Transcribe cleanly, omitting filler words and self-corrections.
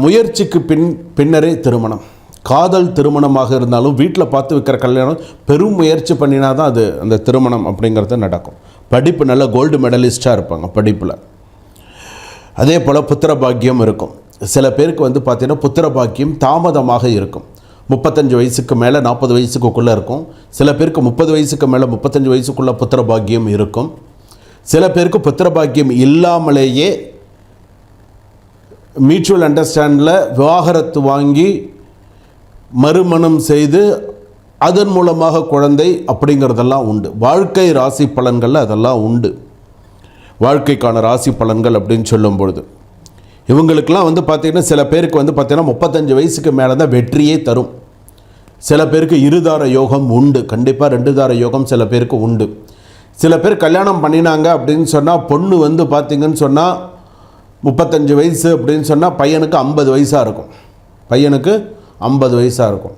முயற்சிக்கு பின்னரே திருமணம். காதல் திருமணமாக இருந்தாலும் வீட்டில் பார்த்து வைக்கிற கல்யாணம் பெரும் முயற்சி பண்ணினா தான் அது அந்த திருமணம் அப்படிங்கிறது நடக்கும். படிப்பு நல்ல கோல்டு மெடலிஸ்ட்டாக இருப்பாங்க படிப்பில். அதே போல் புத்திர பாக்கியம் இருக்கும். சில பேருக்கு பார்த்திங்கன்னா புத்திர பாக்கியம் தாமதமாக இருக்கும். 35 வயசுக்கு மேலே 40 வயசுக்குள்ளே இருக்கும். சில பேருக்கு 30 வயசுக்கு மேலே 35 வயசுக்குள்ளே புத்திர பாக்கியம் இருக்கும். சில பேருக்கு புத்திர பாக்கியம் இல்லாமலேயே மியூச்சுவல் அண்டர்ஸ்டாண்டில் விவாகரத்து வாங்கி மறுமணம் செய்து அதன் மூலமாக குழந்தை அப்படிங்கிறதெல்லாம் உண்டு. வாழ்க்கை ராசி பலன்கள் அதெல்லாம் உண்டு. வாழ்க்கைக்கான ராசி பலன்கள் அப்படின்னு சொல்லும் பொழுது இவங்களுக்கெல்லாம் பார்த்திங்கன்னா சில பேருக்கு பார்த்திங்கன்னா 35 வயசுக்கு மேலே தான் வெற்றியே தரும். சில பேருக்கு இருதார யோகம் உண்டு. கண்டிப்பாக 2 தார யோகம் சில பேருக்கு உண்டு. சில பேர் கல்யாணம் பண்ணினாங்க அப்படின்னு சொன்னால் பொண்ணு பார்த்திங்கன்னு சொன்னால் 35 வயசு அப்படின்னு சொன்னால் பையனுக்கு 50 வயசாக இருக்கும்.